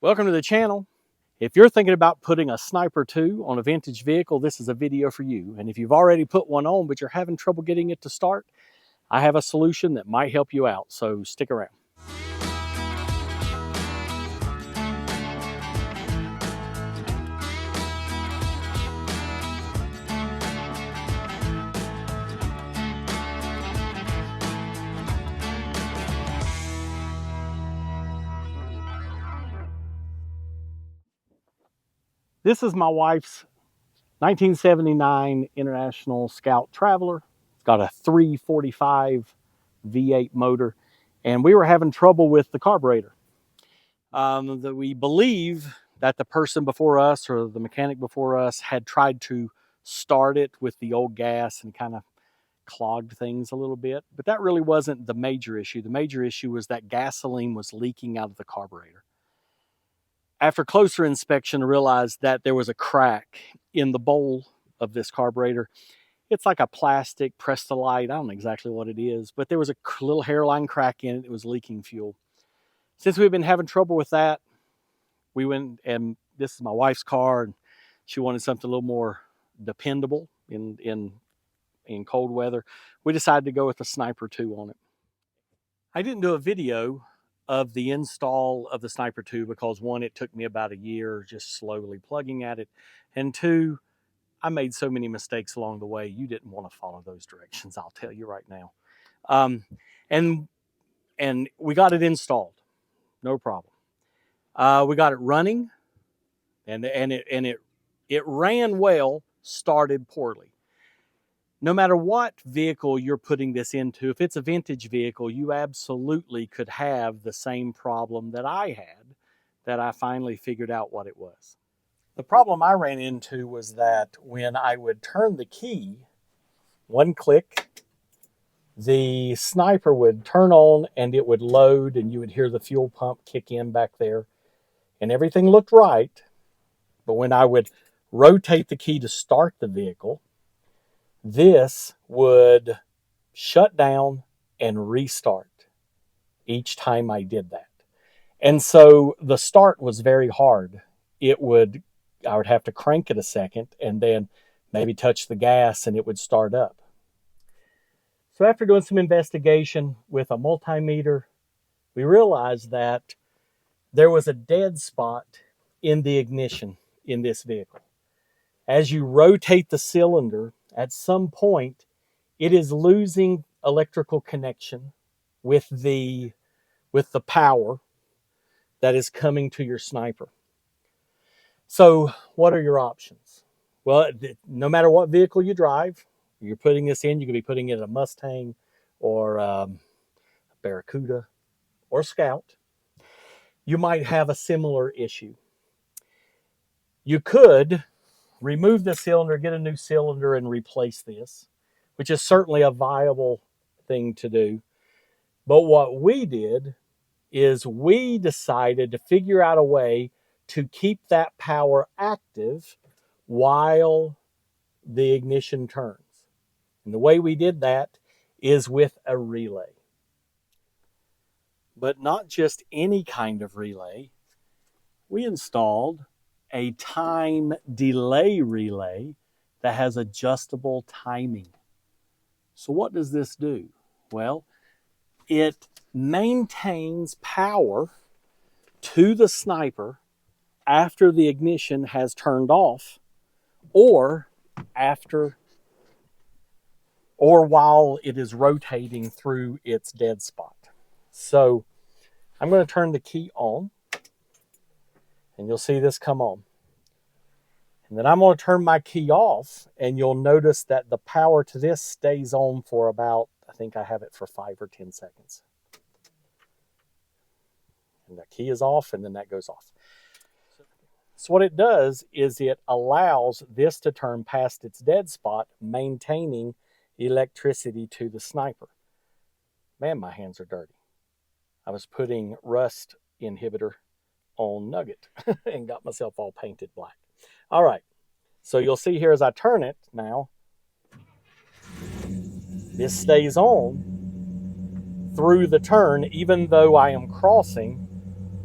Welcome to the channel. If you're thinking about putting a Sniper 2 on a vintage vehicle, this is a video for you. And if you've already put one on but you're having trouble getting it to start, I have a solution that might help you out, so stick around. This is my wife's 1979 International Scout Traveler. It's got a 345 V8 motor, and we were having trouble with the carburetor. We believe that the person before us, or the mechanic before us, had tried to start it with the old gas and kind of clogged things a little bit, but that really wasn't the major issue. The major issue was that gasoline was leaking out of the carburetor. After closer inspection, I realized that there was a crack in the bowl of this carburetor. It's like a plastic Prestolite. I don't know exactly what it is, but there was a little hairline crack in it. It was leaking fuel. Since we've been having trouble with that, we went, and this is my wife's car, and she wanted something a little more dependable in cold weather. We decided to go with the Sniper 2 on it. I didn't do a video of the install of the Sniper 2 because, one, it took me about a year just slowly plugging at it, and two, I made so many mistakes along the way, you didn't want to follow those directions, I'll tell you right now. And we got it installed, no problem. We got it running, and it ran well, started poorly. No matter what vehicle you're putting this into, if it's a vintage vehicle, you absolutely could have the same problem that I had, that I finally figured out what it was. The problem I ran into was that when I would turn the key, one click, the Sniper would turn on and it would load, and you would hear the fuel pump kick in back there, and everything looked right. But when I would rotate the key to start the vehicle, this would shut down and restart each time I did that. And so the start was very hard. I would have to crank it a second and then maybe touch the gas and it would start up. So after doing some investigation with a multimeter, we realized that there was a dead spot in the ignition in this vehicle. As you rotate the cylinder, at some point, it is losing electrical connection with the power that is coming to your Sniper. So what are your options? Well, no matter what vehicle you drive, you're putting this in, you could be putting it in a Mustang or a Barracuda or Scout. You might have a similar issue. You could remove the cylinder, get a new cylinder, and replace this, which is certainly a viable thing to do. But what we did is we decided to figure out a way to keep that power active while the ignition turns. And the way we did that is with a relay. But not just any kind of relay. We installed a time delay relay that has adjustable timing. So what does this do? Well, it maintains power to the Sniper after the ignition has turned off, or while it is rotating through its dead spot. So I'm going to turn the key on, and you'll see this come on. And then I'm going to turn my key off, and you'll notice that the power to this stays on for about, I think I have it for 5 or 10 seconds. And the key is off, and then that goes off. So what it does is it allows this to turn past its dead spot, maintaining electricity to the Sniper. Man, my hands are dirty. I was putting rust inhibitor on Nugget and got myself all painted black. All right, so you'll see here as I turn it now, this stays on through the turn, even though I am crossing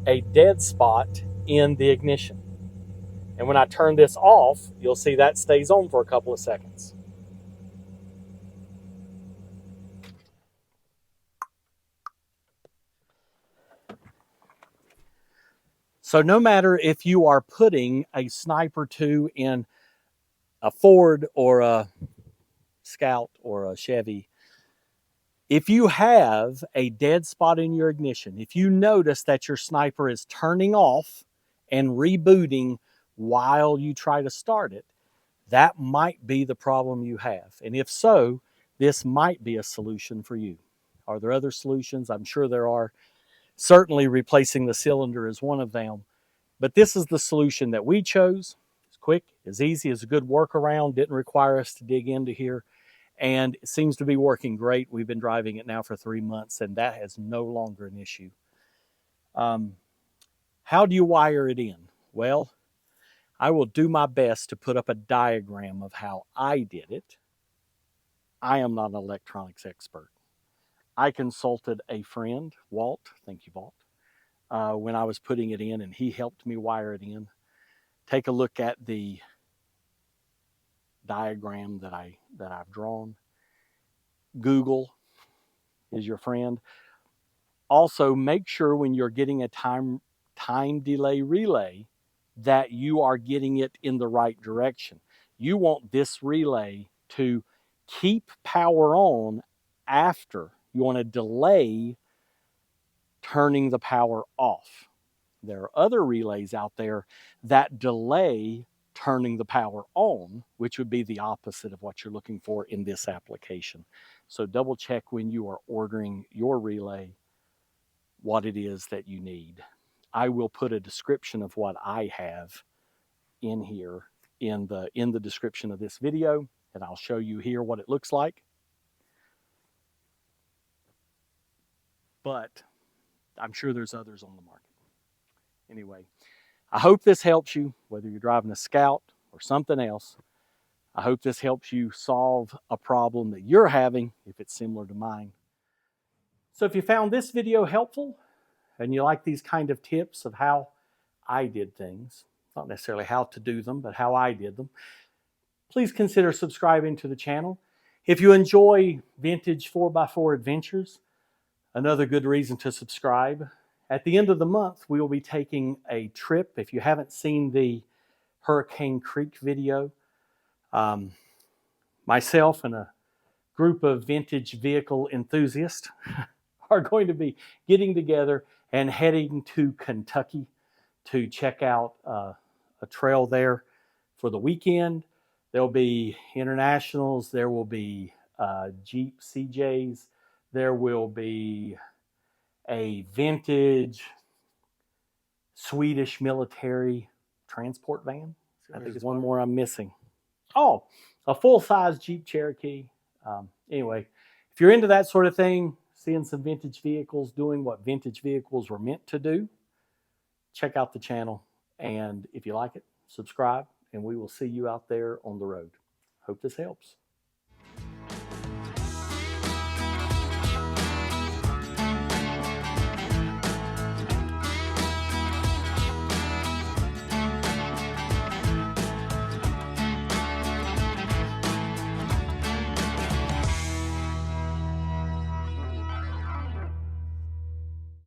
a dead spot in the ignition. And when I turn this off, you'll see that stays on for a couple of seconds. So no matter if you are putting a Sniper 2 in a Ford or a Scout or a Chevy, if you have a dead spot in your ignition, if you notice that your Sniper is turning off and rebooting while you try to start it, that might be the problem you have. And if so, this might be a solution for you. Are there other solutions? I'm sure there are. Certainly replacing the cylinder is one of them. But this is the solution that we chose. It's quick, it's easy, it's a good workaround, didn't require us to dig into here, and it seems to be working great. We've been driving it now for 3 months, and that is no longer an issue. How do you wire it in? Well, I will do my best to put up a diagram of how I did it. I am not an electronics expert. I consulted a friend, Walt, thank you, Walt, when I was putting it in, and he helped me wire it in. Take a look at the diagram that I've drawn. Google is your friend. Also, make sure when you're getting a time delay relay that you are getting it in the right direction. You want this relay to keep power on after. You want to delay turning the power off. There are other relays out there that delay turning the power on, which would be the opposite of what you're looking for in this application. So double check when you are ordering your relay what it is that you need. I will put a description of what I have in here in the description of this video, and I'll show you here what it looks like. But I'm sure there's others on the market. Anyway, I hope this helps you, whether you're driving a Scout or something else. I hope this helps you solve a problem that you're having if it's similar to mine. So if you found this video helpful and you like these kind of tips of how I did things, not necessarily how to do them, but how I did them, please consider subscribing to the channel. If you enjoy vintage 4x4 adventures, another good reason to subscribe. At the end of the month, we will be taking a trip. If you haven't seen the Hurricane Creek video, myself and a group of vintage vehicle enthusiasts are going to be getting together and heading to Kentucky to check out a trail there for the weekend. There'll be internationals, there will be Jeep CJs, there will be a vintage Swedish military transport van. I think there's one more I'm missing. Oh, a full-size Jeep Cherokee. Anyway, if you're into that sort of thing, seeing some vintage vehicles doing what vintage vehicles were meant to do, check out the channel. And if you like it, subscribe, and we will see you out there on the road. Hope this helps.